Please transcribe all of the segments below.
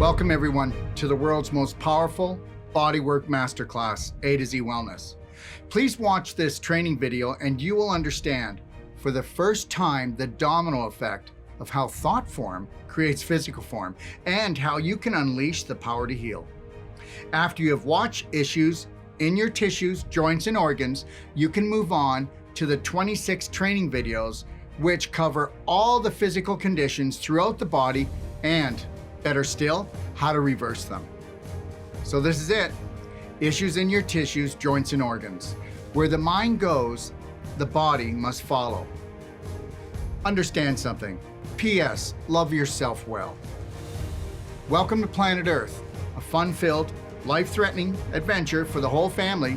Welcome everyone to the world's most powerful bodywork masterclass, A to Z Wellness. Please watch this training video and you will understand for the first time the domino effect of how thought form creates physical form and how you can unleash the power to heal. After you have watched issues in your tissues, joints, and organs, you can move on to the 26 training videos which cover all the physical conditions throughout the body and, better still, how to reverse them. So this is it. Issues in your tissues, joints, and organs. Where the mind goes, the body must follow. Understand something. P.S. Love yourself well. Welcome to Planet Earth, a fun-filled, life-threatening adventure for the whole family.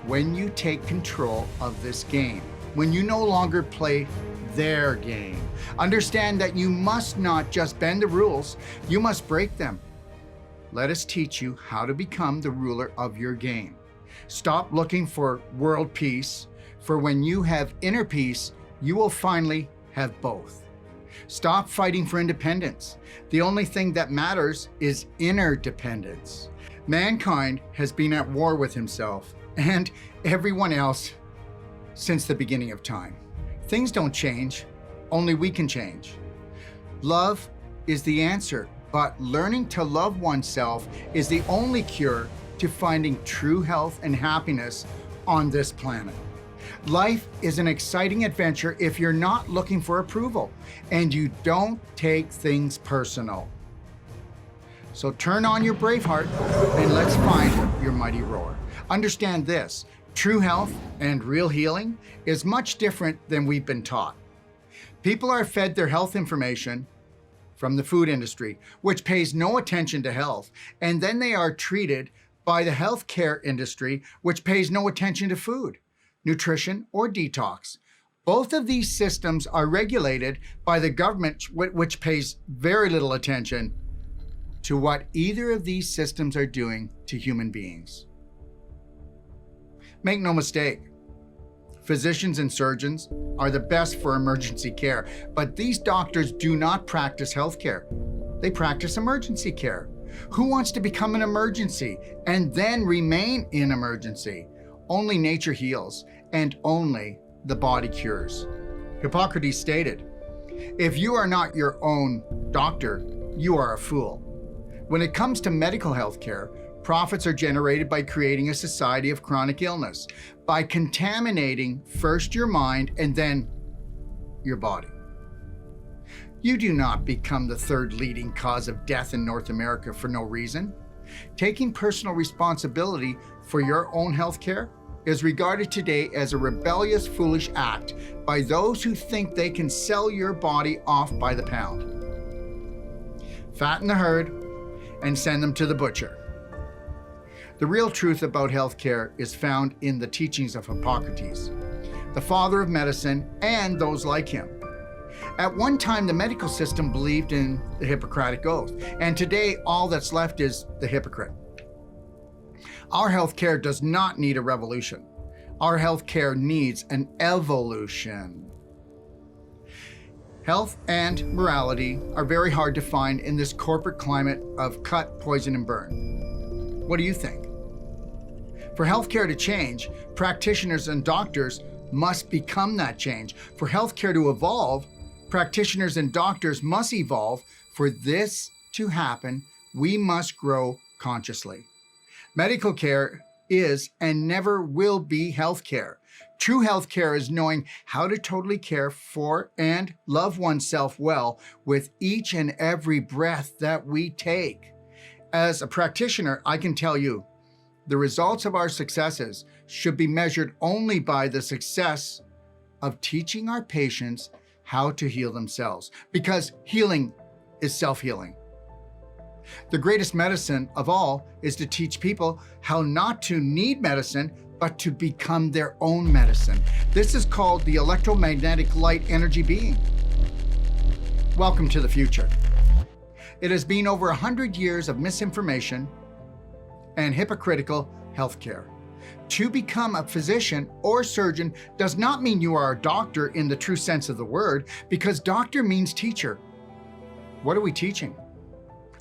When you take control of this game, when you no longer play their game, understand that you must not just bend the rules, you must break them. Let us teach you how to become the ruler of your game. Stop looking for world peace, for when you have inner peace, you will finally have both. Stop fighting for independence. The only thing that matters is inner dependence. Mankind has been at war with himself and everyone else since the beginning of time. Things don't change, only we can change. Love is the answer, but learning to love oneself is the only cure to finding true health and happiness on this planet. Life is an exciting adventure if you're not looking for approval and you don't take things personal. So turn on your brave heart and let's find your mighty roar. Understand this, true health and real healing is much different than we've been taught. People are fed their health information from the food industry, which pays no attention to health, and then they are treated by the healthcare industry, which pays no attention to food, nutrition, or detox. Both of these systems are regulated by the government, which pays very little attention to what either of these systems are doing to human beings. Make no mistake, physicians and surgeons are the best for emergency care, but these doctors do not practice healthcare. They practice emergency care. Who wants to become an emergency and then remain in emergency? Only nature heals and only the body cures. Hippocrates stated, "If you are not your own doctor, you are a fool." When it comes to medical health care, profits are generated by creating a society of chronic illness, by contaminating first your mind and then your body. You do not become the third leading cause of death in North America for no reason. Taking personal responsibility for your own health care is regarded today as a rebellious, foolish act by those who think they can sell your body off by the pound. Fatten the herd and send them to the butcher. The real truth about healthcare is found in the teachings of Hippocrates, the father of medicine, and those like him. At one time, the medical system believed in the Hippocratic Oath, and today all that's left is the hypocrite. Our healthcare does not need a revolution. Our healthcare needs an evolution. Health and morality are very hard to find in this corporate climate of cut, poison, and burn. What do you think? For healthcare to change, practitioners and doctors must become that change. For healthcare to evolve, practitioners and doctors must evolve. For this to happen, we must grow consciously. Medical care is and never will be healthcare. True healthcare is knowing how to totally care for and love oneself well with each and every breath that we take. As a practitioner, I can tell you, the results of our successes should be measured only by the success of teaching our patients how to heal themselves, because healing is self-healing. The greatest medicine of all is to teach people how not to need medicine, but to become their own medicine. This is called the electromagnetic light energy being. Welcome to the future. It has been over 100 years of misinformation and hypocritical healthcare. To become a physician or surgeon does not mean you are a doctor in the true sense of the word, because doctor means teacher. What are we teaching?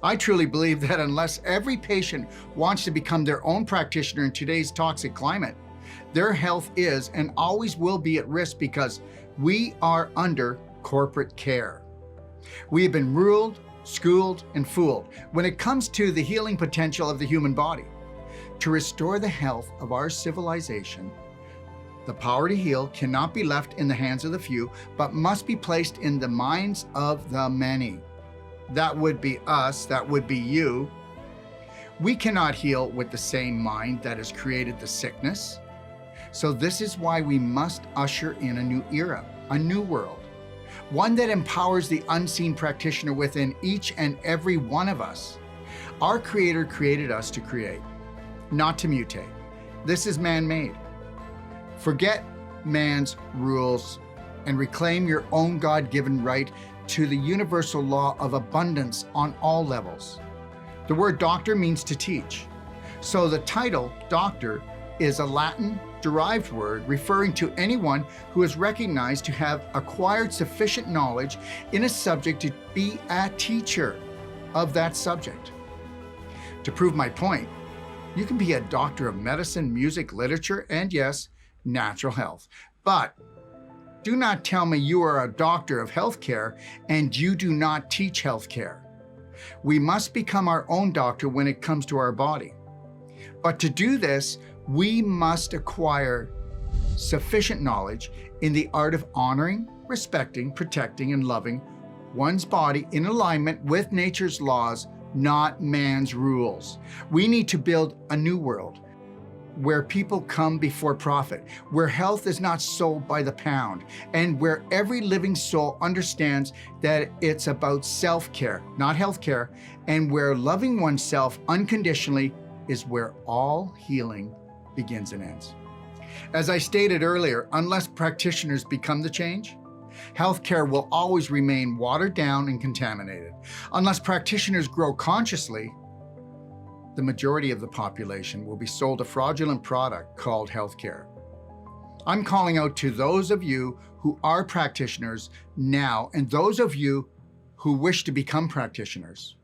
I truly believe that unless every patient wants to become their own practitioner in today's toxic climate, their health is and always will be at risk because we are under corporate care. We have been ruled, schooled, and fooled when it comes to the healing potential of the human body. To restore the health of our civilization, the power to heal cannot be left in the hands of the few, but must be placed in the minds of the many. That would be us, that would be you. We cannot heal with the same mind that has created the sickness. So this is why we must usher in a new era, a new world, one that empowers the unseen practitioner within each and every one of us. Our Creator created us to create, not to mutate. This is man-made. Forget man's rules and reclaim your own God-given right to the universal law of abundance on all levels. The word doctor means to teach. So the title doctor is a Latin-derived word referring to anyone who is recognized to have acquired sufficient knowledge in a subject to be a teacher of that subject. To prove my point, you can be a doctor of medicine, music, literature, and yes, natural health. But do not tell me you are a doctor of healthcare and you do not teach healthcare. We must become our own doctor when it comes to our body. But to do this, we must acquire sufficient knowledge in the art of honoring, respecting, protecting, and loving one's body in alignment with nature's laws, not man's rules. We need to build a new world where people come before profit, where health is not sold by the pound, and where every living soul understands that it's about self-care, not healthcare, and where loving oneself unconditionally is where all healing begins and ends. As I stated earlier, unless practitioners become the change, healthcare will always remain watered down and contaminated. Unless practitioners grow consciously, the majority of the population will be sold a fraudulent product called healthcare. I'm calling out to those of you who are practitioners now and those of you who wish to become practitioners.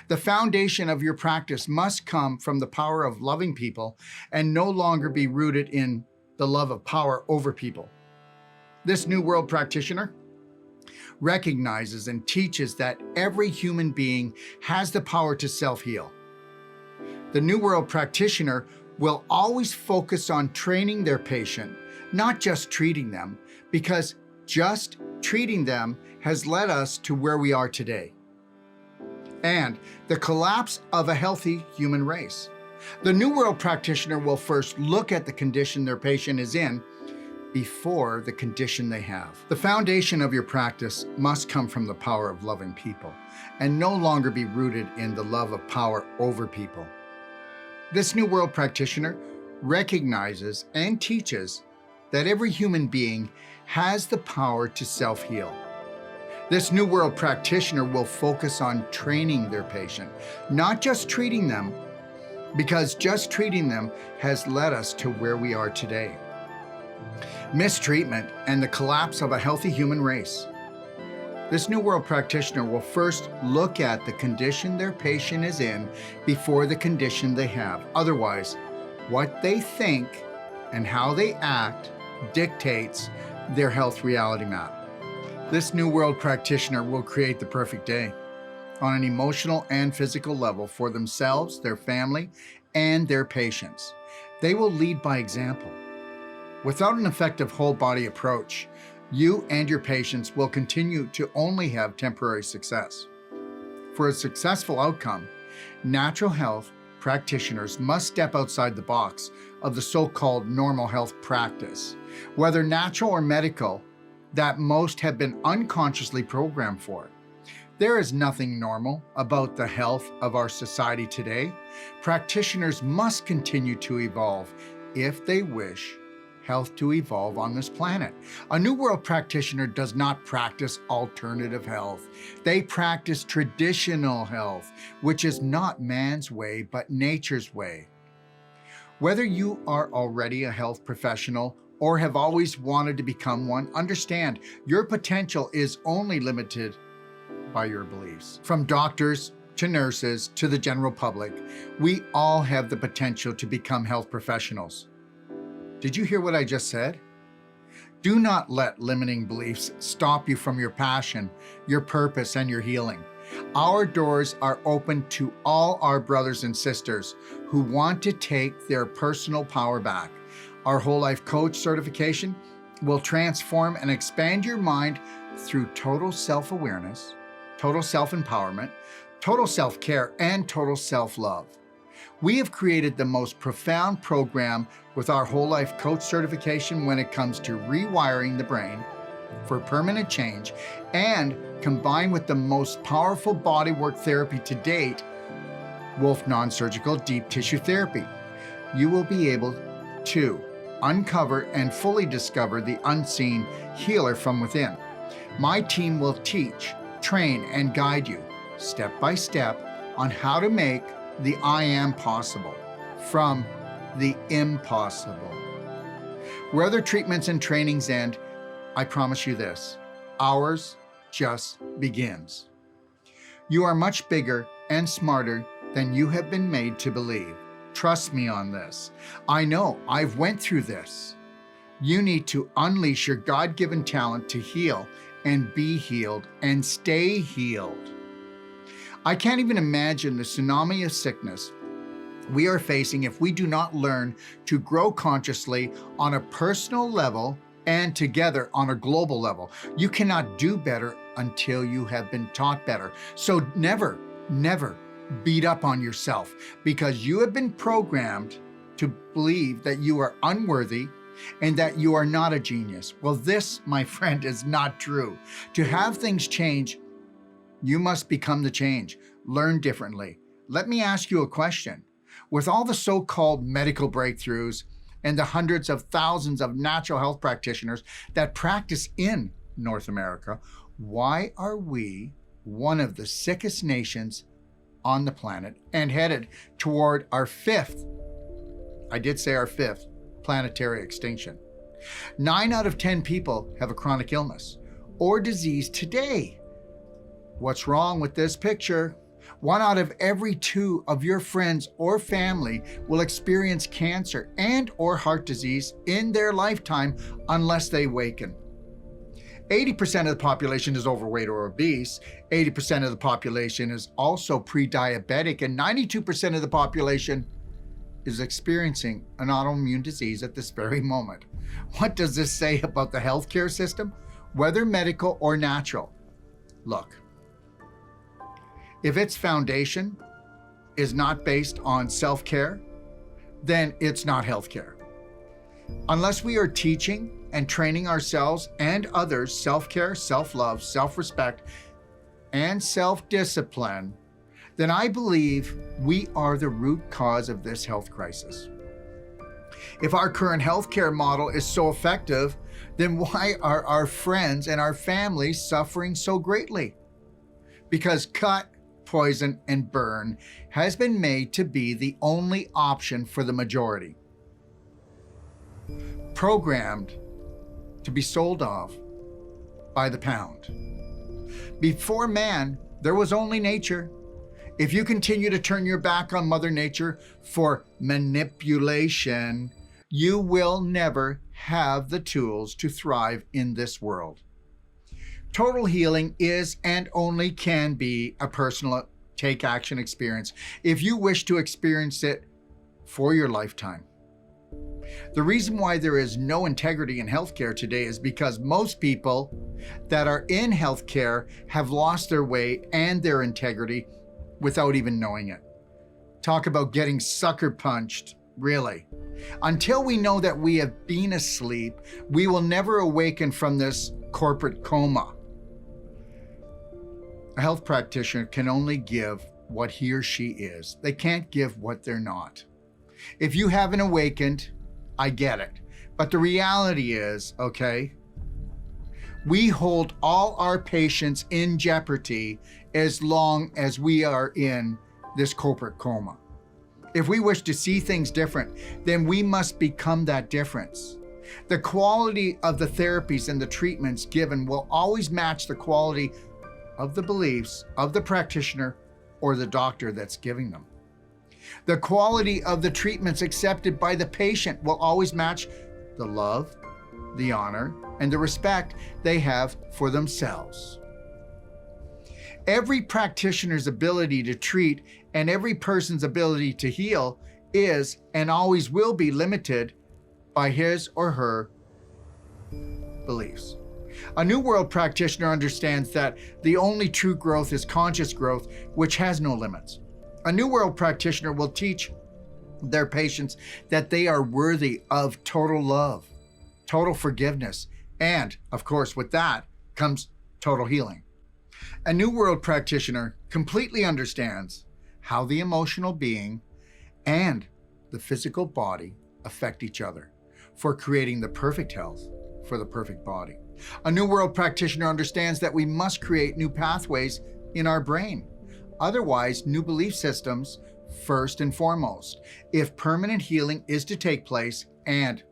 The foundation of your practice must come from the power of loving people and no longer be rooted in the love of power over people. This New World practitioner recognizes and teaches that every human being has the power to self-heal. The New World practitioner will always focus on training their patient, not just treating them, because just treating them has led us to where we are today, and the collapse of a healthy human race. The New World practitioner will first look at the condition their patient is in before the condition they have. The foundation of your practice must come from the power of loving people and no longer be rooted in the love of power over people. This New World practitioner recognizes and teaches that every human being has the power to self-heal. This New World practitioner will focus on training their patient, not just treating them, because just treating them has led us to where we are today. Mistreatment and the collapse of a healthy human race. This New World practitioner will first look at the condition their patient is in before the condition they have. Otherwise, what they think and how they act dictates their health reality map. This New World practitioner will create the perfect day on an emotional and physical level for themselves, their family, and their patients. They will lead by example. Without an effective whole body approach, you and your patients will continue to only have temporary success. For a successful outcome, natural health practitioners must step outside the box of the so-called normal health practice, whether natural or medical, that most have been unconsciously programmed for. There is nothing normal about the health of our society today. Practitioners must continue to evolve if they wish health to evolve on this planet. A New World practitioner does not practice alternative health. They practice traditional health, which is not man's way, but nature's way. Whether you are already a health professional or have always wanted to become one, understand your potential is only limited by your beliefs. From doctors to nurses, to the general public, we all have the potential to become health professionals. Did you hear what I just said? Do not let limiting beliefs stop you from your passion, your purpose, and your healing. Our doors are open to all our brothers and sisters who want to take their personal power back. Our whole life coach certification will transform and expand your mind through total self-awareness, total self-empowerment, total self-care, and total self-love. We have created the most profound program with our whole life coach certification when it comes to rewiring the brain for permanent change, and combined with the most powerful bodywork therapy to date, Wolfe Non-Surgical Deep Tissue Therapy. You will be able to uncover and fully discover the unseen healer from within. My team will teach, train, and guide you step by step on how to make the I am possible from the impossible. Where other treatments and trainings end, I promise you this, ours just begins. You are much bigger and smarter than you have been made to believe. Trust me on this. I know, I've went through this. You need to unleash your God-given talent to heal and be healed and stay healed. I can't even imagine the tsunami of sickness we are facing if we do not learn to grow consciously on a personal level and together on a global level. You cannot do better until you have been taught better. So never, never beat up on yourself because you have been programmed to believe that you are unworthy and that you are not a genius. Well, this, my friend, is not true. To have things change, you must become the change. Learn differently. Let me ask you a question. With all the so-called medical breakthroughs and the hundreds of thousands of natural health practitioners that practice in North America, why are we one of the sickest nations on the planet and headed toward our fifth, I did say our fifth, planetary extinction? 9 out of 10 people have a chronic illness or disease today. What's wrong with this picture? 1 out of every 2 of your friends or family will experience cancer and or heart disease in their lifetime unless they waken. 80% of the population is overweight or obese. 80% of the population is also pre-diabetic, and 92% of the population is experiencing an autoimmune disease at this very moment. What does this say about the healthcare system, whether medical or natural? Look, if its foundation is not based on self-care, then it's not healthcare. Unless we are teaching and training ourselves and others self-care, self-love, self-respect, and self-discipline, then I believe we are the root cause of this health crisis. If our current healthcare model is so effective, then why are our friends and our families suffering so greatly? Because cut, poison, and burn has been made to be the only option for the majority. Programmed to be sold off by the pound. Before man, there was only nature. If you continue to turn your back on Mother Nature for manipulation, you will never have the tools to thrive in this world. Total healing is and only can be a personal take action experience if you wish to experience it for your lifetime. The reason why there is no integrity in healthcare today is because most people that are in healthcare have lost their way and their integrity without even knowing it. Talk about getting sucker punched, really. Until we know that we have been asleep, we will never awaken from this corporate coma. A health practitioner can only give what he or she is. They can't give what they're not. If you haven't awakened, I get it. But the reality is, okay, we hold all our patients in jeopardy as long as we are in this corporate coma. If we wish to see things different, then we must become that difference. The quality of the therapies and the treatments given will always match the quality of the beliefs of the practitioner or the doctor that's giving them. The quality of the treatments accepted by the patient will always match the love, the honor, and the respect they have for themselves. Every practitioner's ability to treat and every person's ability to heal is and always will be limited by his or her beliefs. A New World practitioner understands that the only true growth is conscious growth, which has no limits. A New World practitioner will teach their patients that they are worthy of total love, total forgiveness, and, of course, with that comes total healing. A New World practitioner completely understands how the emotional being and the physical body affect each other for creating the perfect health for the perfect body. A New World practitioner understands that we must create new pathways in our brain. Otherwise, new belief systems first and foremost, if permanent healing is to take place and,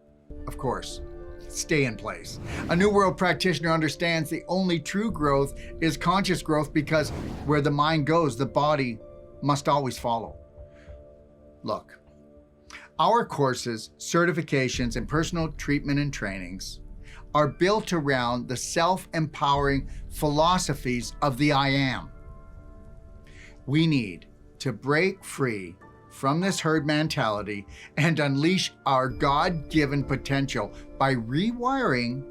of course, stay in place. A New World practitioner understands the only true growth is conscious growth because where the mind goes, the body must always follow. Look, our courses, certifications, and personal treatment and trainings are built around the self-empowering philosophies of the I Am. We need to break free from this herd mentality and unleash our God-given potential by rewiring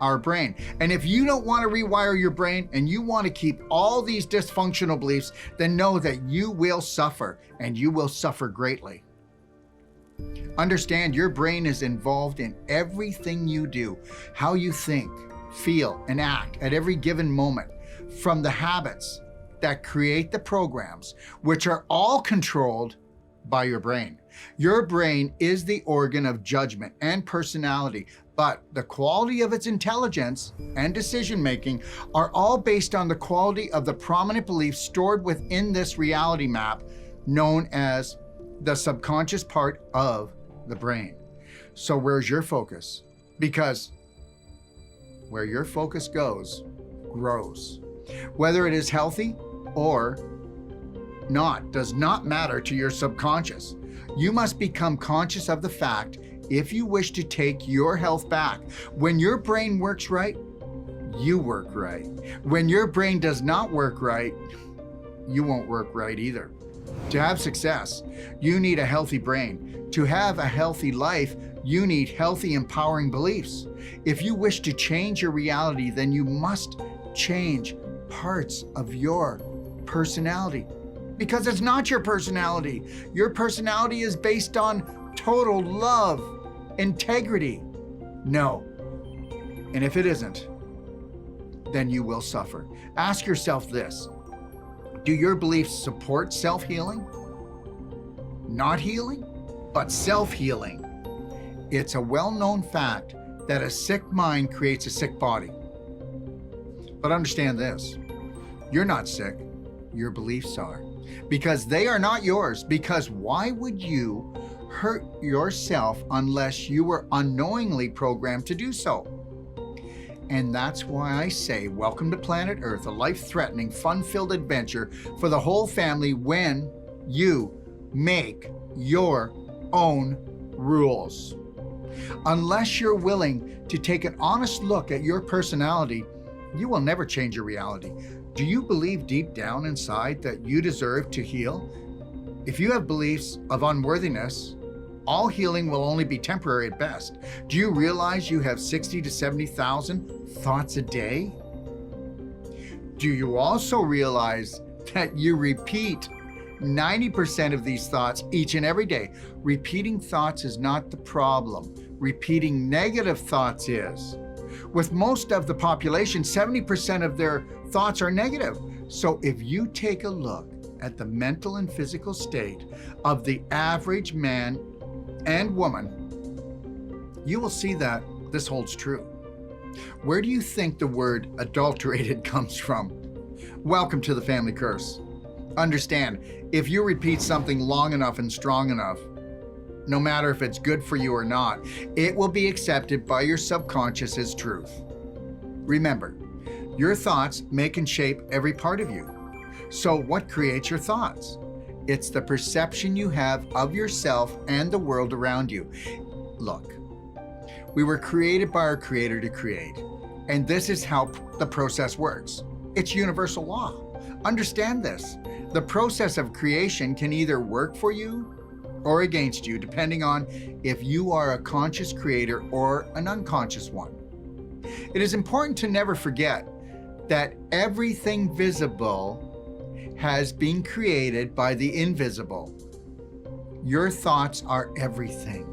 our brain. And if you don't want to rewire your brain and you want to keep all these dysfunctional beliefs, then know that you will suffer, and you will suffer greatly. Understand your brain is involved in everything you do, how you think, feel, and act at every given moment, from the habits that create the programs, which are all controlled by your brain. Your brain is the organ of judgment and personality, but the quality of its intelligence and decision-making are all based on the quality of the prominent beliefs stored within this reality map known as the subconscious part of the brain. So where's your focus? Because where your focus goes, grows. Whether it is healthy or not does not matter to your subconscious. You must become conscious of the fact if you wish to take your health back. When your brain works right, you work right. When your brain does not work right, you won't work right either. To have success, you need a healthy brain. To have a healthy life, you need healthy, empowering beliefs. If you wish to change your reality, then you must change parts of your personality. Because it's not your personality. Your personality is based on total love, integrity. No. And if it isn't, then you will suffer. Ask yourself this. Do your beliefs support self-healing? Not healing, but self-healing. It's a well-known fact that a sick mind creates a sick body. But understand this, you're not sick, your beliefs are. Because they are not yours, because why would you hurt yourself unless you were unknowingly programmed to do so? And that's why I say, welcome to planet Earth, a life-threatening, fun-filled adventure for the whole family when you make your own rules. Unless you're willing to take an honest look at your personality, you will never change your reality. Do you believe deep down inside that you deserve to heal? If you have beliefs of unworthiness, all healing will only be temporary at best. Do you realize you have 60 to 70,000 thoughts a day? Do you also realize that you repeat 90% of these thoughts each and every day? Repeating thoughts is not the problem. Repeating negative thoughts is. With most of the population, 70% of their thoughts are negative. So if you take a look at the mental and physical state of the average man and woman, you will see that this holds true. Where do you think the word adulterated comes from? Welcome to the family curse. Understand, if you repeat something long enough and strong enough, no matter if it's good for you or not, it will be accepted by your subconscious as truth. Remember, your thoughts make and shape every part of you. So what creates your thoughts? It's the perception you have of yourself and the world around you. Look, we were created by our Creator to create, and this is how the process works. It's universal law. Understand this. The process of creation can either work for you or against you, depending on if you are a conscious creator or an unconscious one. It is important to never forget that everything visible has been created by the invisible. Your thoughts are everything.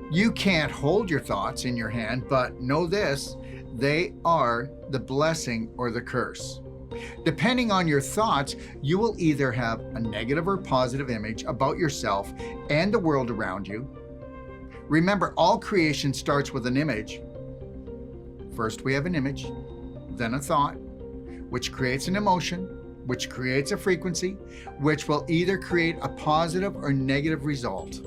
You can't hold your thoughts in your hand, but know this, they are the blessing or the curse. Depending on your thoughts, you will either have a negative or positive image about yourself and the world around you. Remember, all creation starts with an image. First, we have an image, then a thought, which creates an emotion, which creates a frequency, which will either create a positive or negative result.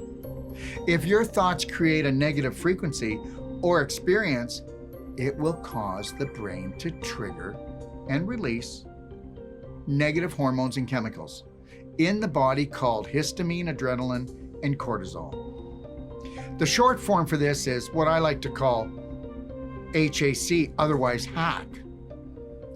If your thoughts create a negative frequency or experience, it will cause the brain to trigger and release negative hormones and chemicals in the body called histamine, adrenaline, and cortisol. The short form for this is what I like to call HAC, otherwise hack.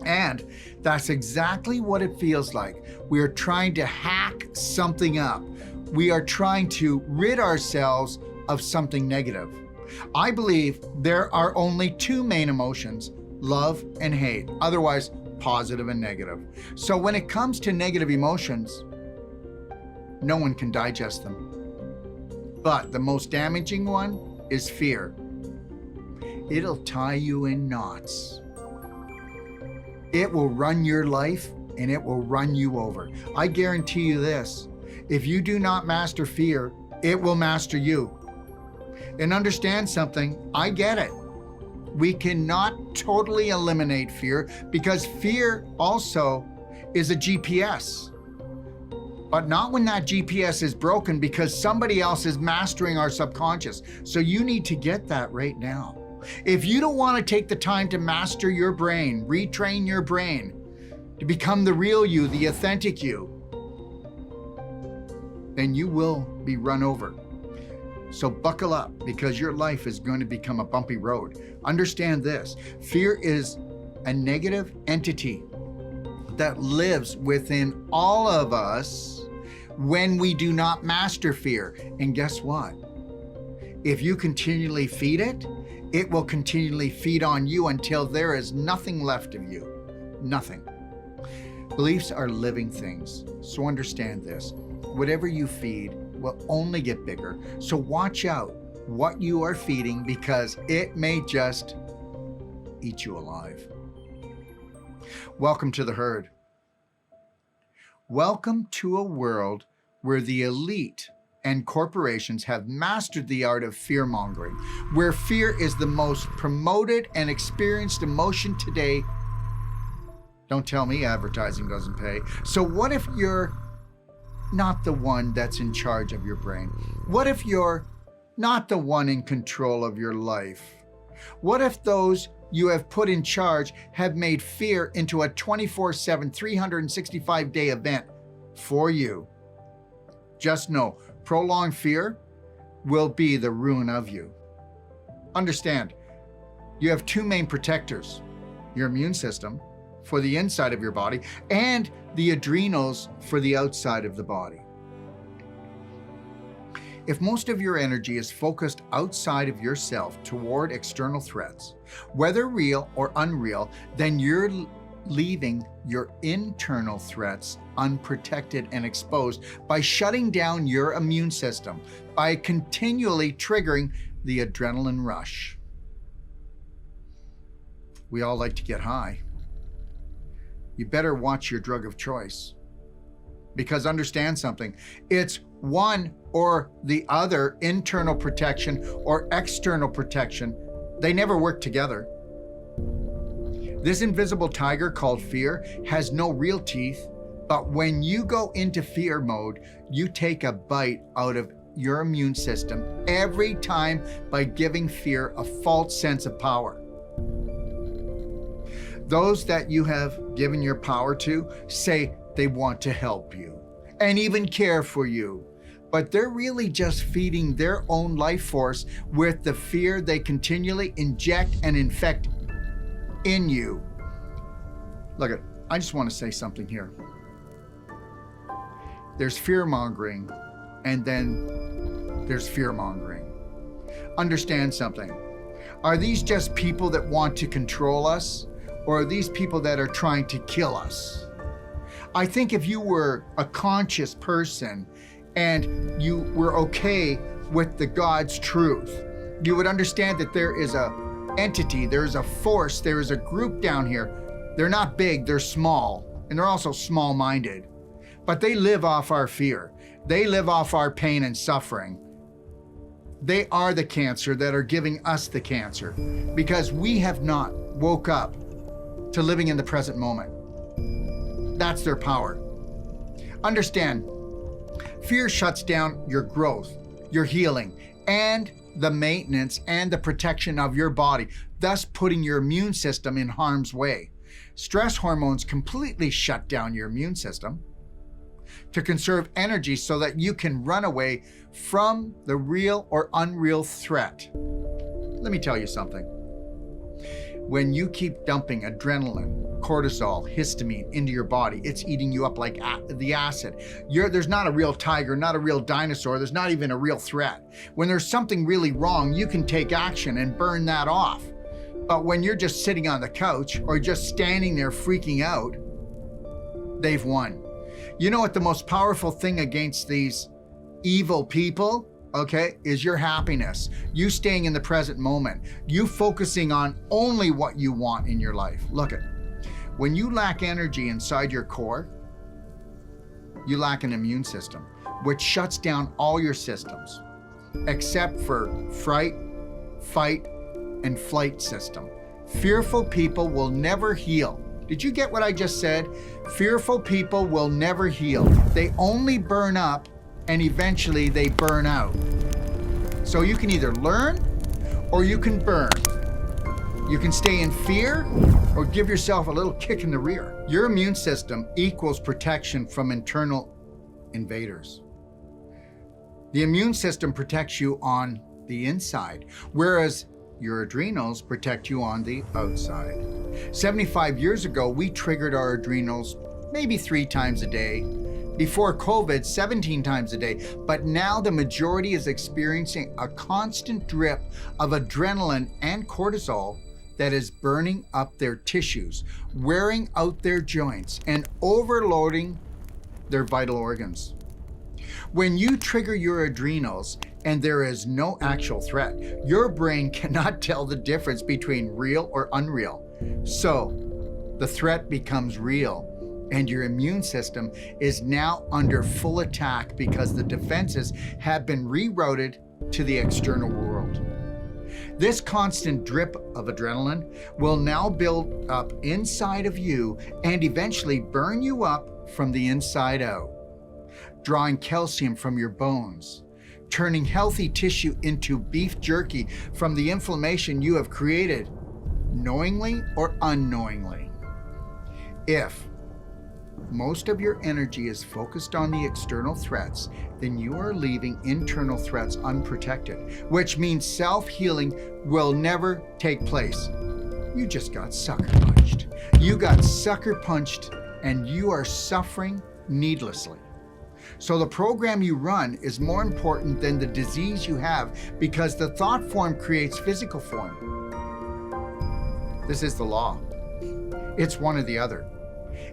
And that's exactly what it feels like. We are trying to hack something up. We are trying to rid ourselves of something negative. I believe there are only two main emotions, love and hate, otherwise positive and negative. So when it comes to negative emotions, no one can digest them. But the most damaging one is fear. It'll tie you in knots. It will run your life and it will run you over. I guarantee you this, if you do not master fear, it will master you. And understand something, I get it. We cannot totally eliminate fear because fear also is a GPS. But not when that GPS is broken because somebody else is mastering our subconscious. So you need to get that right now. If you don't want to take the time to master your brain, retrain your brain to become the real you, the authentic you, then you will be run over. So buckle up because your life is going to become a bumpy road. Understand this, fear is a negative entity that lives within all of us when we do not master fear. And guess what? If you continually feed it, it will continually feed on you until there is nothing left of you. Nothing. Beliefs are living things, so understand this. Whatever you feed will only get bigger, so watch out what you are feeding because it may just eat you alive. Welcome to the herd. Welcome to a world where the elite and corporations have mastered the art of fear-mongering, where fear is the most promoted and experienced emotion today. Don't tell me advertising doesn't pay. So what if you're not the one that's in charge of your brain? What if you're not the one in control of your life? What if those you have put in charge have made fear into a 24/7, 365-day event for you? Just know, prolonged fear will be the ruin of you. Understand, you have two main protectors, your immune system for the inside of your body and the adrenals for the outside of the body. If most of your energy is focused outside of yourself toward external threats, whether real or unreal, then you're leaving your internal threats unprotected and exposed by shutting down your immune system, by continually triggering the adrenaline rush. We all like to get high. You better watch your drug of choice. Because understand something, it's one or the other, internal protection or external protection. They never work together. This invisible tiger called fear has no real teeth, but when you go into fear mode, you take a bite out of your immune system every time by giving fear a false sense of power. Those that you have given your power to say They want to help you and even care for you, but they're really just feeding their own life force with the fear they continually inject and infect in you. Look, I just want to say something here. There's fear-mongering, and then there's fear-mongering. Understand something. Are these just people that want to control us, or are these people that are trying to kill us? I think if you were a conscious person and you were okay with the God's truth, you would understand that there is a entity, there is a force, there is a group down here. They're not big, they're small, and they're also small-minded. But they live off our fear. They live off our pain and suffering. They are the cancer that are giving us the cancer because we have not woke up to living in the present moment. That's their power. Understand, fear shuts down your growth, your healing, and the maintenance and the protection of your body, thus putting your immune system in harm's way. Stress hormones completely shut down your immune system to conserve energy so that you can run away from the real or unreal threat. Let me tell you something. When you keep dumping adrenaline, cortisol, histamine into your body, it's eating you up like the acid. There's not a real tiger, not a real dinosaur, there's not even a real threat. When there's something really wrong, you can take action and burn that off. But when you're just sitting on the couch or just standing there freaking out, they've won. You know what the most powerful thing against these evil people, okay, is your happiness. You staying in the present moment. You focusing on only what you want in your life. Look it. When you lack energy inside your core, you lack an immune system, which shuts down all your systems, except for fright, fight, and flight system. Fearful people will never heal. Did you get what I just said? Fearful people will never heal. They only burn up and eventually they burn out. So you can either learn or you can burn. You can stay in fear or give yourself a little kick in the rear. Your immune system equals protection from internal invaders. The immune system protects you on the inside, whereas your adrenals protect you on the outside. 75 years ago, we triggered our adrenals maybe 3 times a day. Before COVID, 17 times a day. But now the majority is experiencing a constant drip of adrenaline and cortisol that is burning up their tissues, wearing out their joints, and overloading their vital organs. When you trigger your adrenals and there is no actual threat, your brain cannot tell the difference between real or unreal. So the threat becomes real, and your immune system is now under full attack because the defenses have been rerouted to the external world. This constant drip of adrenaline will now build up inside of you and eventually burn you up from the inside out, drawing calcium from your bones, turning healthy tissue into beef jerky from the inflammation you have created, knowingly or unknowingly. If most of your energy is focused on the external threats, then you are leaving internal threats unprotected, which means self-healing will never take place. You just got sucker punched. You got sucker punched and you are suffering needlessly. So the program you run is more important than the disease you have because the thought form creates physical form. This is the law. It's one or the other.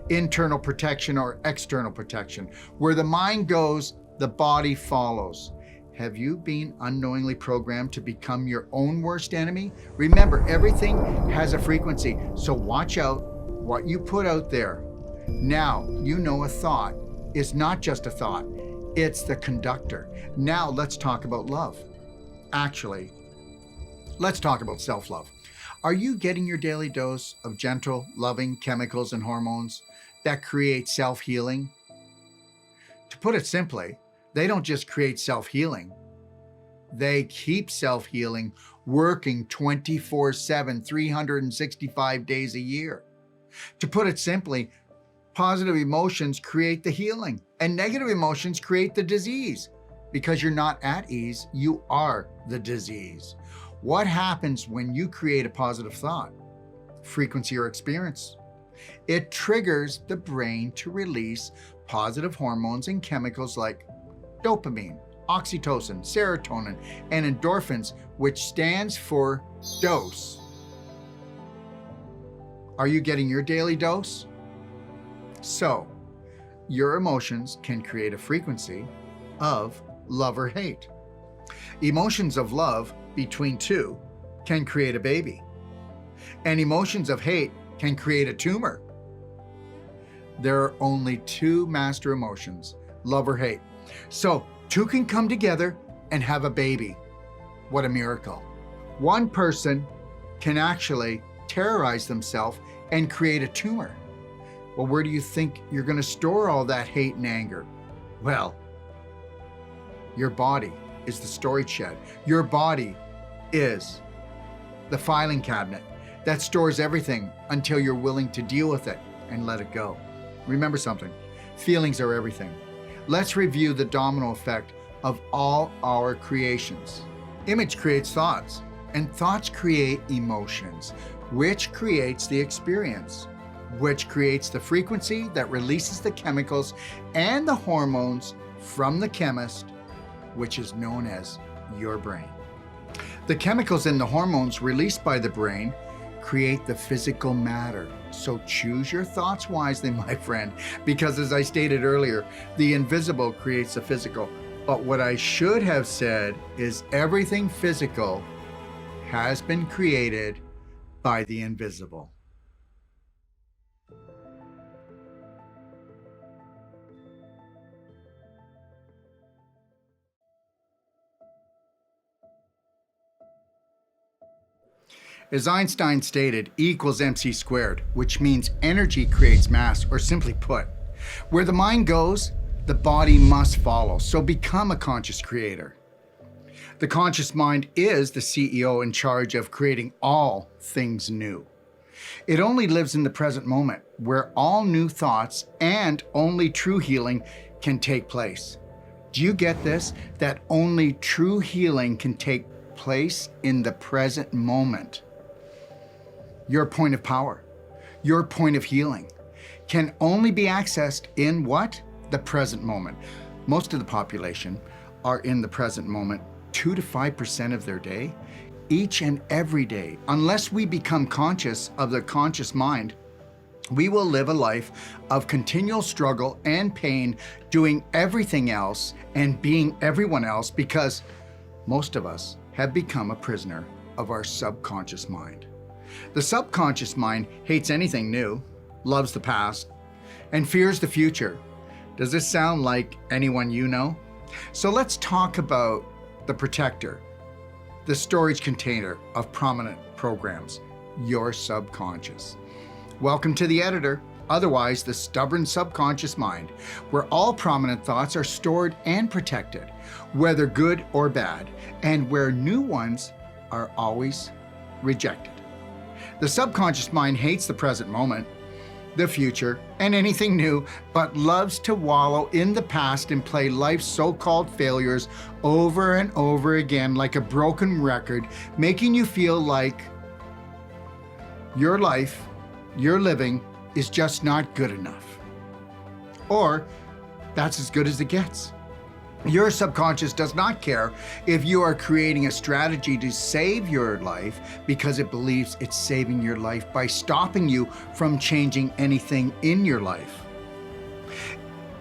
Internal protection or external protection. Where the mind goes, the body follows. Have you been unknowingly programmed to become your own worst enemy? Remember, everything has a frequency, so watch out what you put out there. Now, you know a thought is not just a thought, it's the conductor. Now let's talk about love. Actually, let's talk about self-love. Are you getting your daily dose of gentle, loving chemicals and hormones that create self-healing? To put it simply, they don't just create self-healing. They keep self-healing working 24/7, 365 days a year. To put it simply, Positive emotions create the healing, and negative emotions create the disease. Because you're not at ease, you are the disease. What happens when you create a positive thought, frequency, or experience? It triggers the brain to release positive hormones and chemicals like dopamine, oxytocin, serotonin, and endorphins, which stands for dose. Are you getting your daily dose? So, your emotions can create a frequency of love or hate. Emotions of love between two can create a baby, and emotions of hate can create a tumor. There are only two master emotions, love or hate. So, two can come together and have a baby. What a miracle. One person can actually terrorize themselves and create a tumor. Well, where do you think you're going to store all that hate and anger? Well, your body is the storage shed. Your body is the filing cabinet that stores everything until you're willing to deal with it and let it go. Remember something, feelings are everything. Let's review the domino effect of all our creations. Image creates thoughts, and thoughts create emotions, which creates the experience, which creates the frequency that releases the chemicals and the hormones from the chemist, which is known as your brain. The chemicals and the hormones released by the brain create the physical matter. So choose your thoughts wisely, my friend, because as I stated earlier, the invisible creates the physical. But what I should have said is everything physical has been created by the invisible. As Einstein stated, E equals mc squared, which means energy creates mass, or simply put, where the mind goes, the body must follow. So become a conscious creator. The conscious mind is the CEO in charge of creating all things new. It only lives in the present moment, where all new thoughts and only true healing can take place. Do you get this? That only true healing can take place in the present moment. Your point of power, your point of healing, can only be accessed in what? The present moment. Most of the population are in the present moment 2 to 5% of their day, each and every day. Unless we become conscious of the conscious mind, we will live a life of continual struggle and pain, doing everything else and being everyone else, because most of us have become a prisoner of our subconscious mind. The subconscious mind hates anything new, loves the past, and fears the future. Does this sound like anyone you know? So let's talk about the protector, the storage container of prominent programs, your subconscious. Welcome to the editor, otherwise the stubborn subconscious mind, where all prominent thoughts are stored and protected, whether good or bad, and where new ones are always rejected. The subconscious mind hates the present moment, the future, and anything new, but loves to wallow in the past and play life's so-called failures over and over again like a broken record, making you feel like your life, your living, is just not good enough. Or that's as good as it gets. Your subconscious does not care if you are creating a strategy to save your life, because it believes it's saving your life by stopping you from changing anything in your life.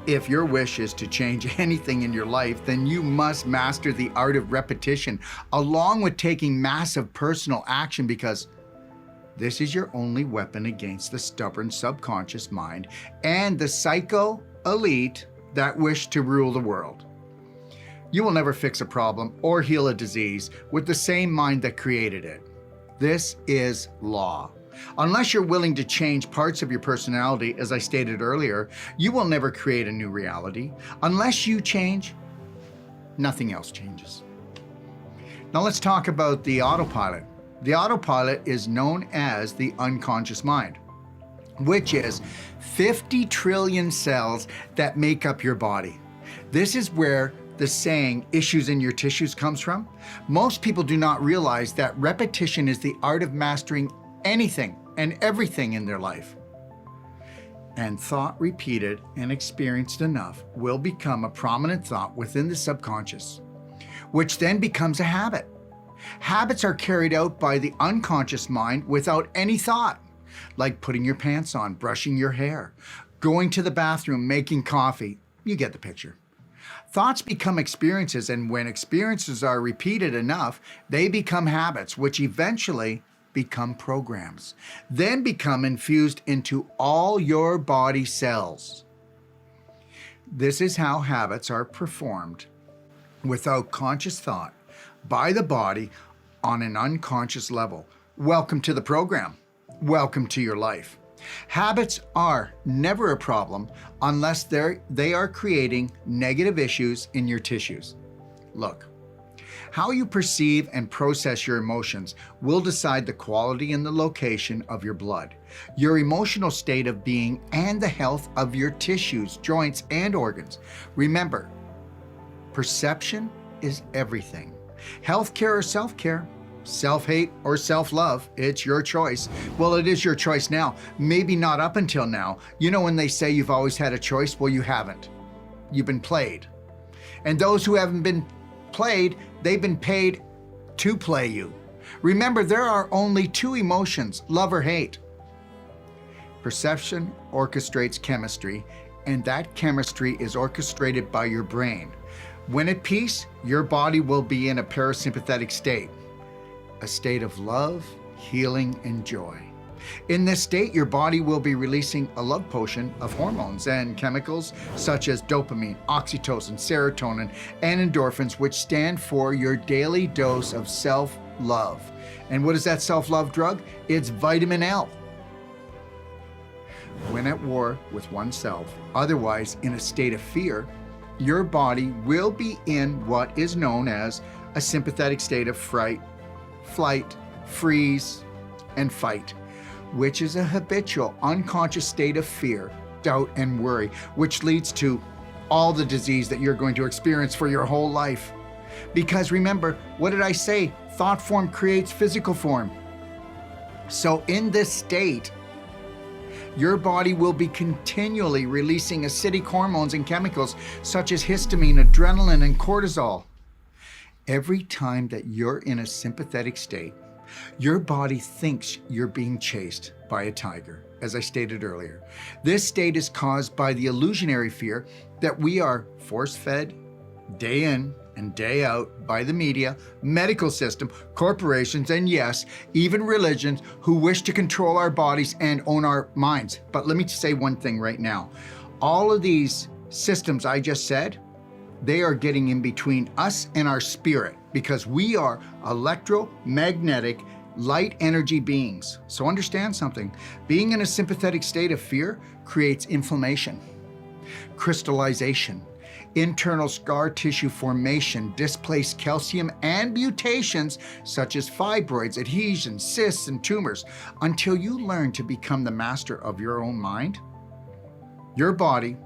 If your wish is to change anything in your life, then you must master the art of repetition, along with taking massive personal action, because this is your only weapon against the stubborn subconscious mind and the psycho elite that wish to rule the world. You will never fix a problem or heal a disease with the same mind that created it. This is law. Unless you're willing to change parts of your personality, as I stated earlier, you will never create a new reality. Unless you change, nothing else changes. Now let's talk about the autopilot. The autopilot is known as the unconscious mind, which is 50 trillion cells that make up your body. This is where the saying, issues in your tissues, comes from. Most people do not realize that repetition is the art of mastering anything and everything in their life. And thought repeated and experienced enough will become a prominent thought within the subconscious, which then becomes a habit. Habits are carried out by the unconscious mind without any thought, like putting your pants on, brushing your hair, going to the bathroom, making coffee. You get the picture. Thoughts become experiences, and when experiences are repeated enough, they become habits, which eventually become programs, then become infused into all your body cells. This is how habits are performed without conscious thought by the body on an unconscious level. Welcome to the program. Welcome to your life. Habits are never a problem unless they are creating negative issues in your tissues. Look, how you perceive and process your emotions will decide the quality and the location of your blood, your emotional state of being, and the health of your tissues, joints, and organs. Remember, perception is everything. Healthcare or self-care, self-hate or self-love, it's your choice. Well, it is your choice now. Maybe not up until now. You know when they say you've always had a choice? Well, you haven't. You've been played. And those who haven't been played, they've been paid to play you. Remember, there are only two emotions, love or hate. Perception orchestrates chemistry, and that chemistry is orchestrated by your brain. When at peace, your body will be in a parasympathetic state, a state of love, healing, and joy. In this state, your body will be releasing a love potion of hormones and chemicals such as dopamine, oxytocin, serotonin, and endorphins, which stand for your daily dose of self-love. And what is that self-love drug? It's vitamin L. When at war with oneself, otherwise in a state of fear, your body will be in what is known as a sympathetic state of fright, flight, freeze, and fight, which is a habitual, unconscious state of fear, doubt, and worry, which leads to all the disease that you're going to experience for your whole life. Because remember, what did I say? Thought form creates physical form. So in this state, your body will be continually releasing acidic hormones and chemicals such as histamine, adrenaline, and cortisol. Every time that you're in a sympathetic state, your body thinks you're being chased by a tiger, as I stated earlier. This state is caused by the illusionary fear that we are force-fed day in and day out by the media, medical system, corporations, and yes, even religions who wish to control our bodies and own our minds. But let me say one thing right now. All of these systems I just said, they are getting in between us and our spirit because we are electromagnetic light energy beings. So understand something. Being in a sympathetic state of fear creates inflammation, crystallization, internal scar tissue formation, displaced calcium, and mutations such as fibroids, adhesions, cysts, and tumors. Until you learn to become the master of your own mind, your body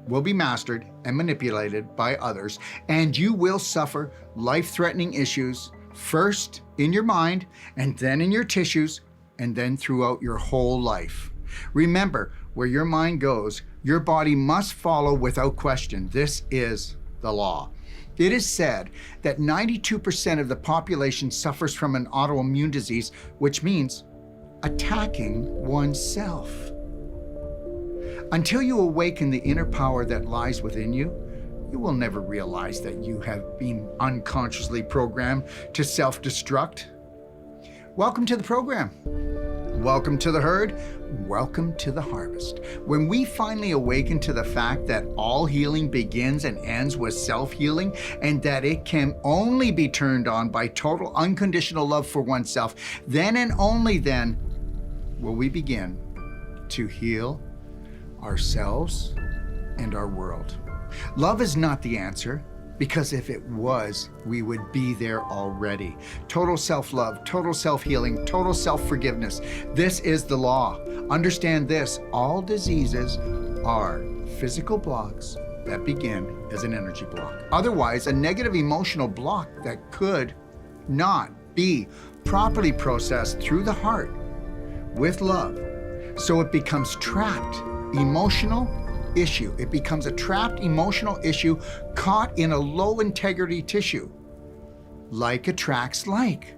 will be mastered and manipulated by others, and you will suffer life-threatening issues, first in your mind, and then in your tissues, and then throughout your whole life. Remember, where your mind goes, your body must follow without question. This is the law. It is said that 92% of the population suffers from an autoimmune disease, which means attacking oneself. Until you awaken the inner power that lies within you, you will never realize that you have been unconsciously programmed to self-destruct. Welcome to the program. Welcome to the herd. Welcome to the harvest. When we finally awaken to the fact that all healing begins and ends with self-healing, and that it can only be turned on by total unconditional love for oneself, then and only then will we begin to heal ourselves and our world. Love is not the answer. Because if it was, we would be there already. Total self-love, total self-healing, total self-forgiveness. This is the law. Understand this, all diseases are physical blocks that begin as an energy block. Otherwise, a negative emotional block that could not be properly processed through the heart with love. So it becomes trapped emotional issue. It becomes a trapped emotional issue caught in a low integrity tissue. Like attracts like.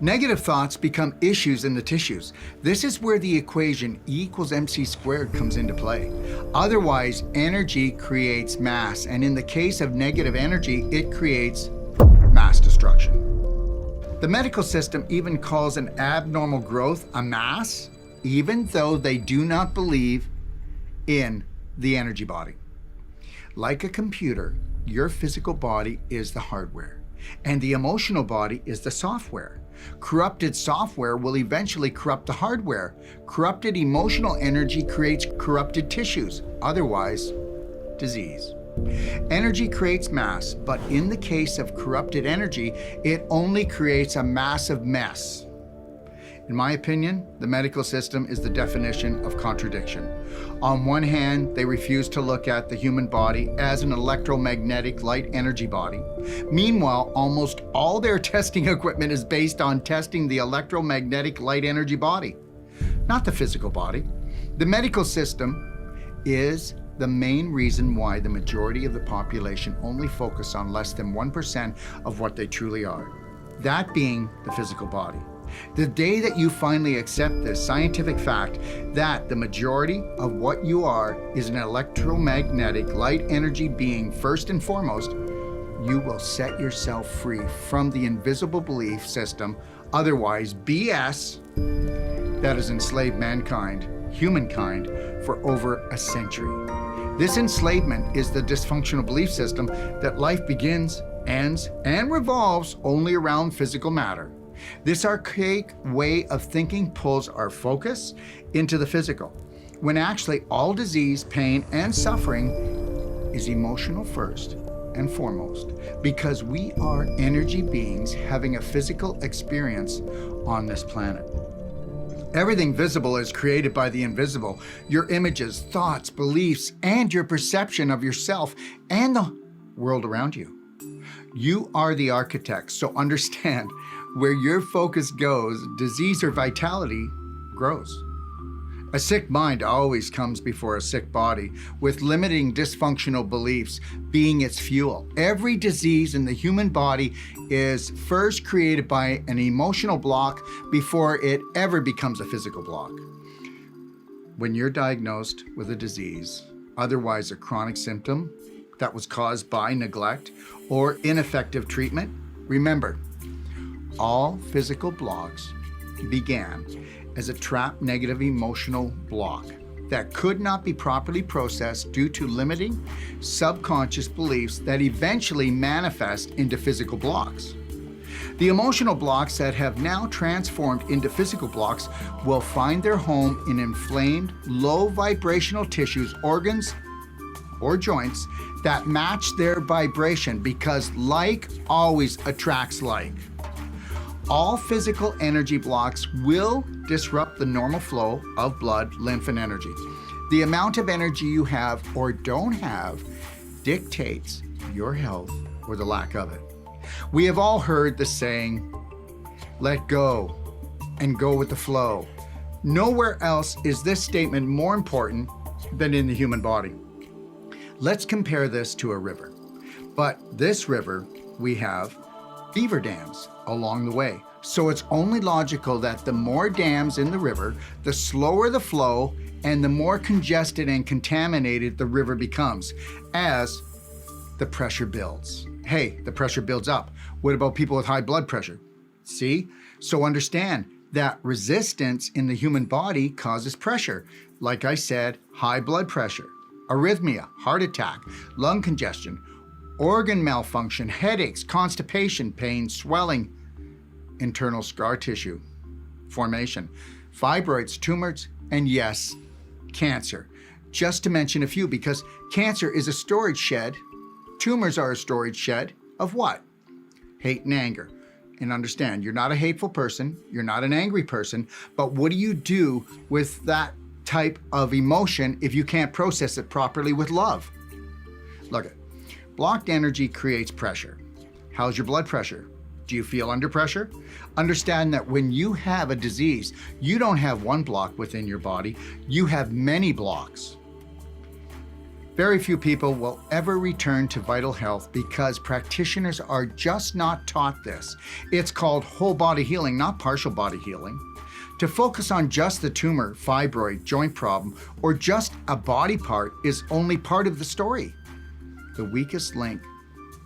Negative thoughts become issues in the tissues. This is where the equation E equals mc squared comes into play. Otherwise, energy creates mass, and in the case of negative energy, it creates mass destruction. The medical system even calls an abnormal growth a mass, even though they do not believe in the energy body. Like a computer, your physical body is the hardware, and the emotional body is the software. Corrupted software will eventually corrupt the hardware. Corrupted emotional energy creates corrupted tissues, otherwise disease. Energy creates mass, but in the case of corrupted energy, it only creates a massive mess. In my opinion, the medical system is the definition of contradiction. On one hand, they refuse to look at the human body as an electromagnetic light energy body. Meanwhile, almost all their testing equipment is based on testing the electromagnetic light energy body, not the physical body. The medical system is the main reason why the majority of the population only focus on less than 1% of what they truly are, that being the physical body. The day that you finally accept this scientific fact that the majority of what you are is an electromagnetic light energy being first and foremost, you will set yourself free from the invisible belief system, otherwise BS, that has enslaved mankind, humankind, for over a century. This enslavement is the dysfunctional belief system that life begins, ends, and revolves only around physical matter. This archaic way of thinking pulls our focus into the physical, when actually all disease, pain, and suffering is emotional first and foremost, because we are energy beings having a physical experience on this planet. Everything visible is created by the invisible. Your images, thoughts, beliefs, and your perception of yourself and the world around you. You are the architect, so understand, where your focus goes, disease or vitality grows. A sick mind always comes before a sick body, with limiting dysfunctional beliefs being its fuel. Every disease in the human body is first created by an emotional block before it ever becomes a physical block. When you're diagnosed with a disease, otherwise a chronic symptom that was caused by neglect or ineffective treatment, remember, all physical blocks began as a trapped negative emotional block that could not be properly processed due to limiting subconscious beliefs that eventually manifest into physical blocks. The emotional blocks that have now transformed into physical blocks will find their home in inflamed, low vibrational tissues, organs, or joints that match their vibration, because like always attracts like. All physical energy blocks will disrupt the normal flow of blood, lymph, and energy. The amount of energy you have or don't have dictates your health or the lack of it. We have all heard the saying, let go and go with the flow. Nowhere else is this statement more important than in the human body. Let's compare this to a river. But this river, we have beaver dams along the way. So it's only logical that the more dams in the river, the slower the flow and the more congested and contaminated the river becomes as the pressure builds. Hey, the pressure builds up. What about people with high blood pressure? See? So understand that resistance in the human body causes pressure. Like I said, high blood pressure, arrhythmia, heart attack, lung congestion, organ malfunction, headaches, constipation, pain, swelling, internal scar tissue formation, fibroids, tumors, and yes, cancer. Just to mention a few, because cancer is a storage shed Tumors are a storage shed of what? Hate and anger. And understand, you're not a hateful person, you're not an angry person, but what do you do with that type of emotion if you can't process it properly with love? Look, blocked energy creates pressure. How's your blood pressure? Do you feel under pressure? Understand that when you have a disease, you don't have one block within your body, you have many blocks. Very few people will ever return to vital health because practitioners are just not taught this. It's called whole body healing, not partial body healing. To focus on just the tumor, fibroid, joint problem, or just a body part is only part of the story. The weakest link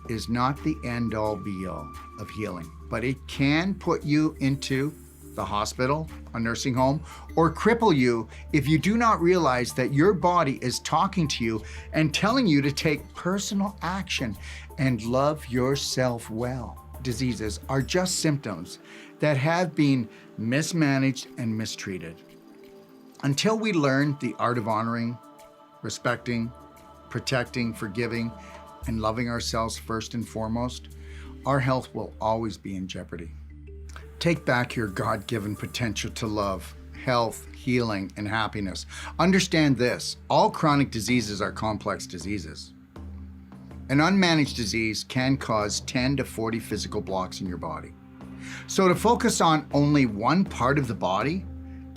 is not the end-all be-all of healing, but it can put you into the hospital, a nursing home, or cripple you if you do not realize that your body is talking to you and telling you to take personal action and love yourself well. Diseases are just symptoms that have been mismanaged and mistreated. Until we learn the art of honoring, respecting, protecting, forgiving, and loving ourselves first and foremost, our health will always be in jeopardy. Take back your God-given potential to love, health, healing, and happiness. Understand this, all chronic diseases are complex diseases. An unmanaged disease can cause 10 to 40 physical blocks in your body. So to focus on only one part of the body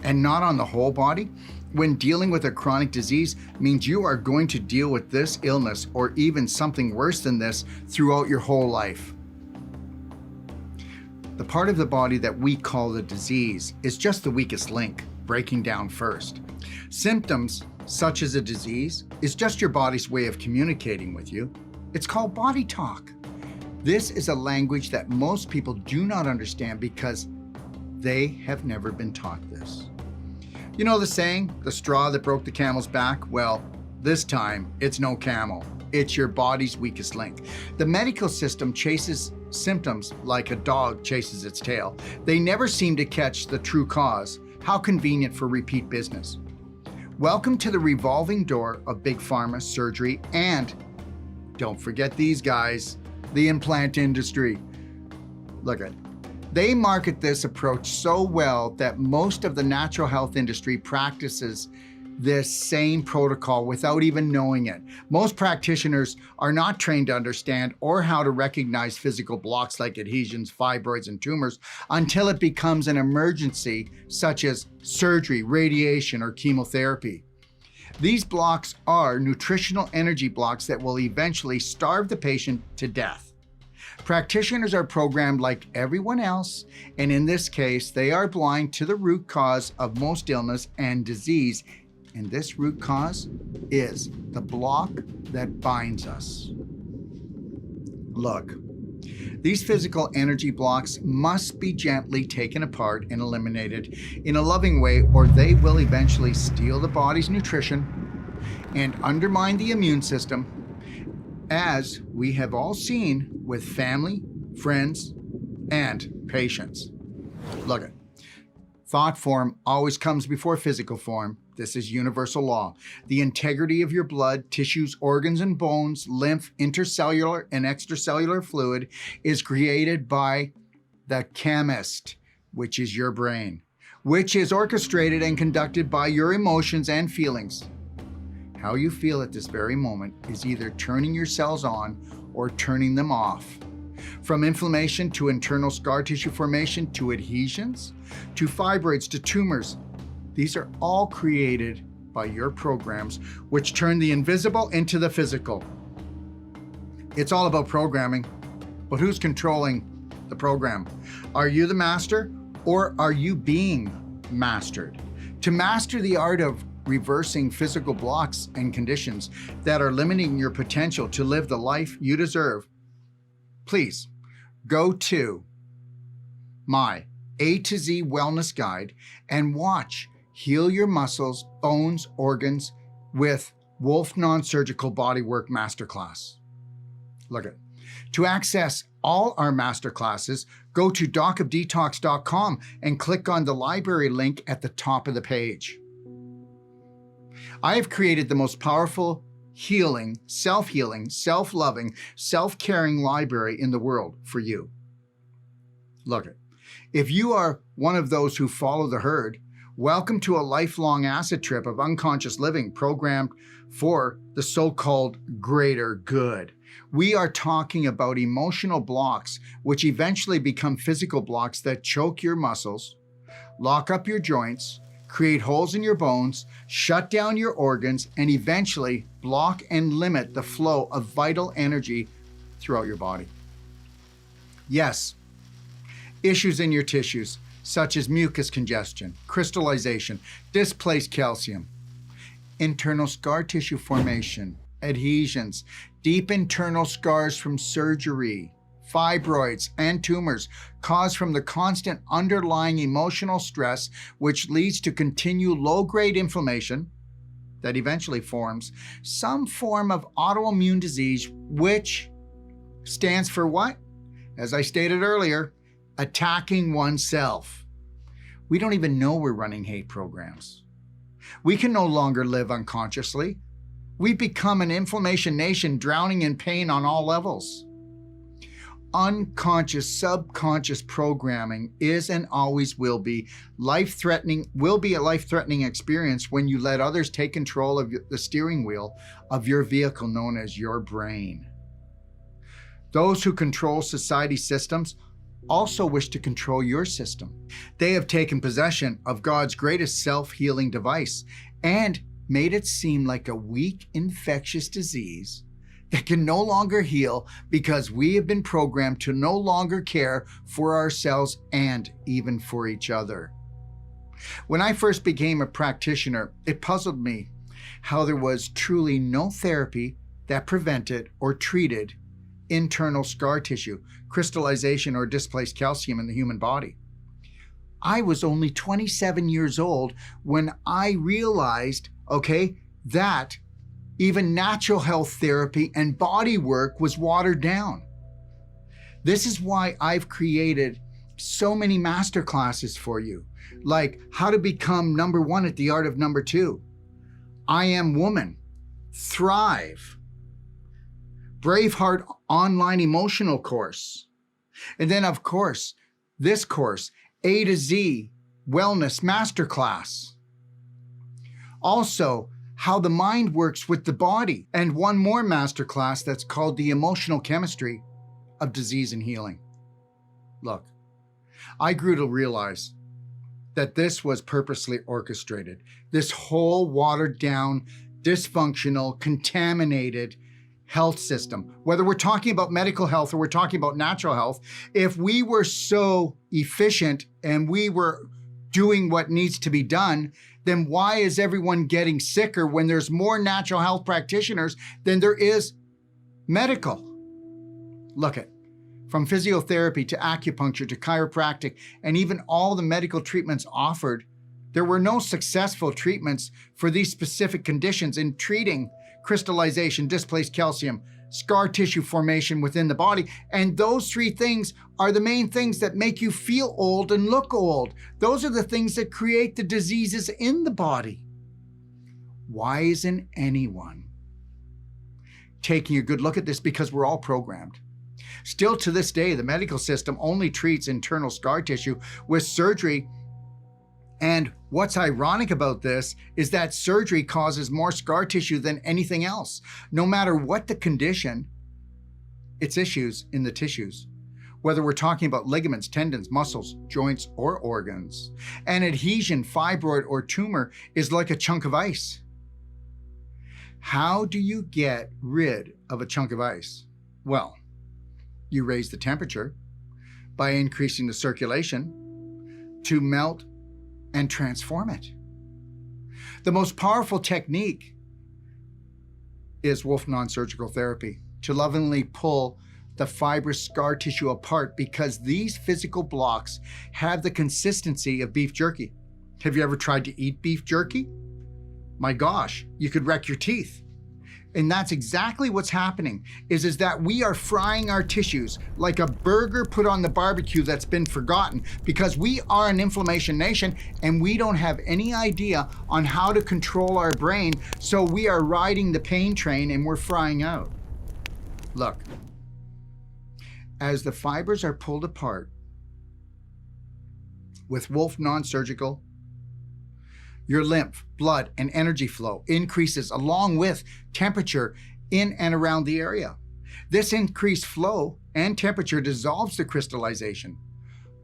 and not on the whole body, when dealing with a chronic disease means you are going to deal with this illness or even something worse than this throughout your whole life. The part of the body that we call the disease is just the weakest link, breaking down first. Symptoms, such as a disease, is just your body's way of communicating with you. It's called body talk. This is a language that most people do not understand because they have never been taught this. You know the saying, the straw that broke the camel's back? Well, this time it's no camel. It's your body's weakest link. The medical system chases symptoms like a dog chases its tail. They never seem to catch the true cause. How convenient for repeat business. Welcome to the revolving door of big pharma, surgery, and don't forget these guys, the implant industry. Look at it. They market this approach so well that most of the natural health industry practices this same protocol without even knowing it. Most practitioners are not trained to understand or how to recognize physical blocks like adhesions, fibroids, and tumors until it becomes an emergency, such as surgery, radiation, or chemotherapy. These blocks are nutritional energy blocks that will eventually starve the patient to death. Practitioners are programmed like everyone else, and in this case, they are blind to the root cause of most illness and disease. And this root cause is the block that binds us. Look, these physical energy blocks must be gently taken apart and eliminated in a loving way, or they will eventually steal the body's nutrition and undermine the immune system, as we have all seen with family, friends, and patients. Look, thought form always comes before physical form. This is universal law. The integrity of your blood, tissues, organs, and bones, lymph, intercellular and extracellular fluid is created by the chemist, which is your brain, which is orchestrated and conducted by your emotions and feelings. How you feel at this very moment is either turning your cells on or turning them off. From inflammation to internal scar tissue formation to adhesions to fibroids to tumors, these are all created by your programs, which turn the invisible into the physical. It's all about programming, but who's controlling the program? Are you the master, or are you being mastered? To master the art of reversing physical blocks and conditions that are limiting your potential to live the life you deserve, please go to my A to Z Wellness Guide and watch Heal Your Muscles, Bones, Organs with Wolfe Non-Surgical Bodywork Masterclass. Look at it. To access all our masterclasses, go to docofdetox.com and click on the library link at the top of the page. I have created the most powerful healing, self-loving, self-caring library in the world for you. Look, if you are one of those who follow the herd, welcome to a lifelong acid trip of unconscious living programmed for the so-called greater good. We are talking about emotional blocks, which eventually become physical blocks that choke your muscles, lock up your joints, create holes in your bones, shut down your organs, and eventually block and limit the flow of vital energy throughout your body. Yes, issues in your tissues, such as mucus congestion, crystallization, displaced calcium, internal scar tissue formation, adhesions, deep internal scars from surgery, fibroids, and tumors caused from the constant underlying emotional stress, which leads to continued low-grade inflammation that eventually forms some form of autoimmune disease, which stands for what? As I stated earlier, attacking oneself. We don't even know we're running hate programs. We can no longer live unconsciously. We become an inflammation nation drowning in pain on all levels. Unconscious, subconscious programming is and always will be a life-threatening experience when you let others take control of the steering wheel of your vehicle known as your brain. Those who control society systems also wish to control your system. They have taken possession of God's greatest self-healing device and made it seem like a weak, infectious disease that can no longer heal because we have been programmed to no longer care for ourselves and even for each other. When I first became a practitioner, it puzzled me how there was truly no therapy that prevented or treated internal scar tissue, crystallization, or displaced calcium in the human body. I was only 27 years old when I realized, that even natural health therapy and body work was watered down. This is why I've created so many masterclasses for you, like how to become number one at the art of number two, I Am Woman, Thrive, Braveheart online emotional course, and then of course, this course, A to Z Wellness Masterclass. Also, how the mind works with the body, and one more masterclass that's called the emotional chemistry of disease and healing. Look, I grew to realize that this was purposely orchestrated. This whole watered down, dysfunctional, contaminated health system, whether we're talking about medical health or we're talking about natural health, if we were so efficient and we were doing what needs to be done, then why is everyone getting sicker when there's more natural health practitioners than there is medical? Look at, from physiotherapy to acupuncture to chiropractic and even all the medical treatments offered, there were no successful treatments for these specific conditions in treating crystallization, displaced calcium, scar tissue formation within the body. And those three things are the main things that make you feel old and look old. Those are the things that create the diseases in the body. Why isn't anyone taking a good look at this? Because we're all programmed. Still to this day, the medical system only treats internal scar tissue with surgery. And what's ironic about this is that surgery causes more scar tissue than anything else. No matter what the condition, it's issues in the tissues. Whether we're talking about ligaments, tendons, muscles, joints, or organs. An adhesion, fibroid, or tumor is like a chunk of ice. How do you get rid of a chunk of ice? Well, you raise the temperature by increasing the circulation to melt and transform it. The most powerful technique is Wolfe Non-Surgical therapy, to lovingly pull the fibrous scar tissue apart, because these physical blocks have the consistency of beef jerky. Have you ever tried to eat beef jerky? My gosh, you could wreck your teeth. And that's exactly what's happening, is that we are frying our tissues like a burger put on the barbecue that's been forgotten, because we are an inflammation nation and we don't have any idea on how to control our brain. So we are riding the pain train and we're frying out. Look, as the fibers are pulled apart with Wolfe Non-Surgical, your lymph, blood, and energy flow increases along with temperature in and around the area. This increased flow and temperature dissolves the crystallization,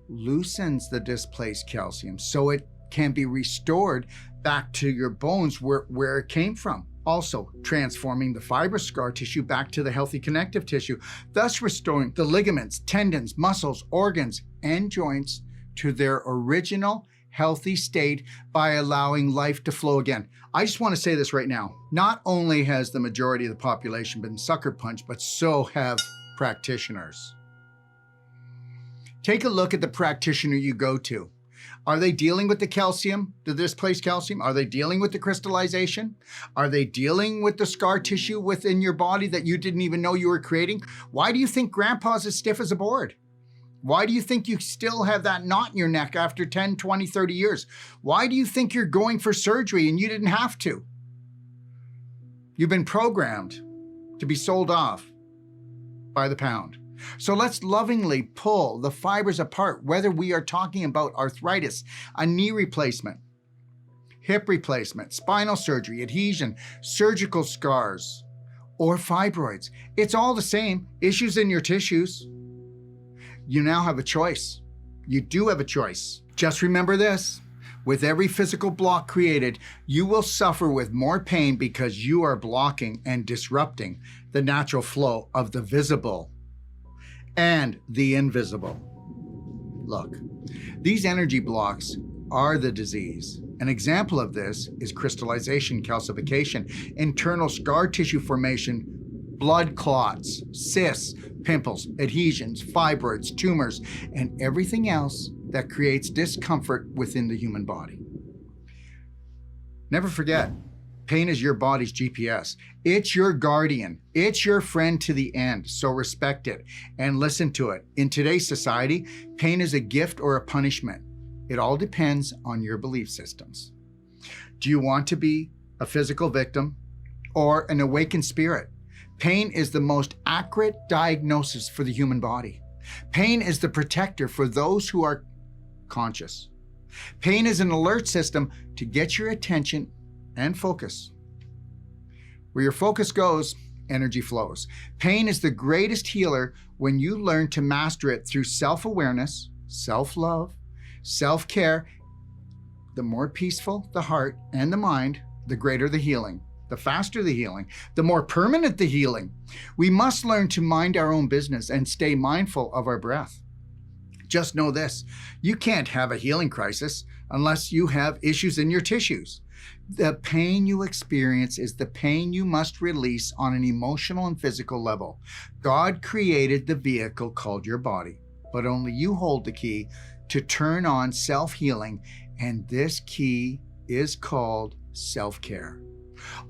loosens the displaced calcium so it can be restored back to your bones where it came from. Also transforming the fibrous scar tissue back to the healthy connective tissue, thus restoring the ligaments, tendons, muscles, organs, and joints to their original healthy state by allowing life to flow again. I just want to say this right now. Not only has the majority of the population been sucker punched, but so have practitioners. Take a look at the practitioner you go to. Are they dealing with the calcium, the displaced calcium? Are they dealing with the crystallization? Are they dealing with the scar tissue within your body that you didn't even know you were creating? Why do you think grandpa's as stiff as a board? Why do you think you still have that knot in your neck after 10, 20, 30 years? Why do you think you're going for surgery and you didn't have to? You've been programmed to be sold off by the pound. So let's lovingly pull the fibers apart, whether we are talking about arthritis, a knee replacement, hip replacement, spinal surgery, adhesion, surgical scars, or fibroids. It's all the same, issues in your tissues. You now have a choice. You do have a choice. Just remember this, with every physical block created, you will suffer with more pain because you are blocking and disrupting the natural flow of the visible and the invisible. Look, these energy blocks are the disease. An example of this is crystallization, calcification, internal scar tissue formation, blood clots, cysts, pimples, adhesions, fibroids, tumors, and everything else that creates discomfort within the human body. Never forget, pain is your body's GPS. It's your guardian. It's your friend to the end, so respect it and listen to it. In today's society, pain is a gift or a punishment. It all depends on your belief systems. Do you want to be a physical victim or an awakened spirit? Pain is the most accurate diagnosis for the human body. Pain is the protector for those who are conscious. Pain is an alert system to get your attention and focus. Where your focus goes, energy flows. Pain is the greatest healer when you learn to master it through self-awareness, self-love, self-care. The more peaceful the heart and the mind, the greater the healing. The faster the healing, the more permanent the healing. We must learn to mind our own business and stay mindful of our breath. Just know this, you can't have a healing crisis unless you have issues in your tissues. The pain you experience is the pain you must release on an emotional and physical level. God created the vehicle called your body, but only you hold the key to turn on self-healing, and this key is called self-care.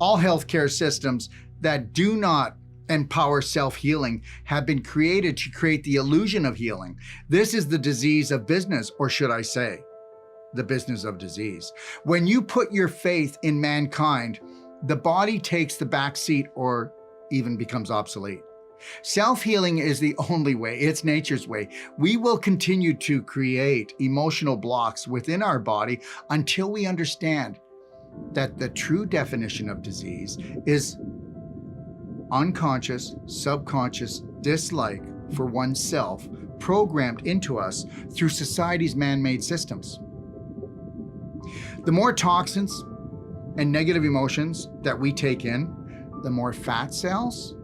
All healthcare systems that do not empower self-healing have been created to create the illusion of healing. This is the disease of business, or should I say, the business of disease. When you put your faith in mankind, the body takes the back seat or even becomes obsolete. Self-healing is the only way, it's nature's way. We will continue to create emotional blocks within our body until we understand that the true definition of disease is unconscious, subconscious dislike for oneself programmed into us through society's man-made systems. The more toxins and negative emotions that we take in, the more fat cells,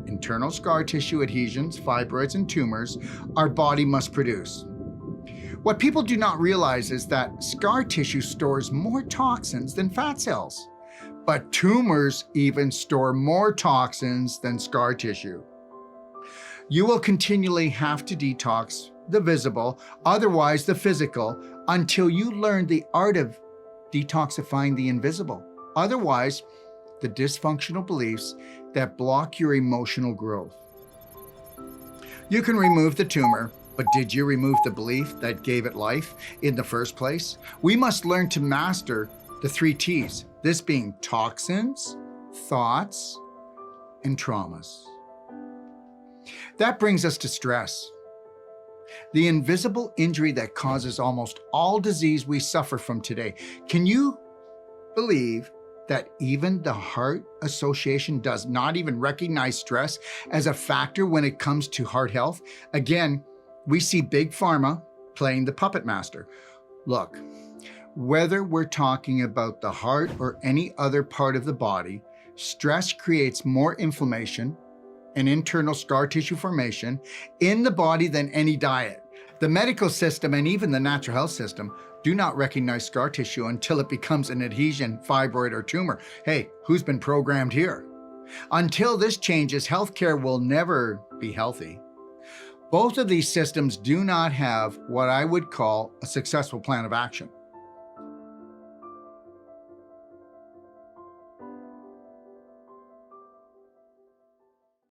internal scar tissue adhesions, fibroids, and tumors our body must produce. What people do not realize is that scar tissue stores more toxins than fat cells, but tumors even store more toxins than scar tissue. You will continually have to detox the visible, otherwise the physical, until you learn the art of detoxifying the invisible. Otherwise, the dysfunctional beliefs that block your emotional growth. You can remove the tumor, but did you remove the belief that gave it life in the first place? We must learn to master the 3 T's, this being toxins, thoughts, and traumas. That brings us to stress, the invisible injury that causes almost all disease we suffer from today. Can you believe that even the Heart Association does not even recognize stress as a factor when it comes to heart health? Again, we see Big Pharma playing the puppet master. Look, whether we're talking about the heart or any other part of the body, stress creates more inflammation and internal scar tissue formation in the body than any diet. The medical system and even the natural health system do not recognize scar tissue until it becomes an adhesion, fibroid, or tumor. Hey, who's been programmed here? Until this changes, healthcare will never be healthy. Both of these systems do not have what I would call a successful plan of action.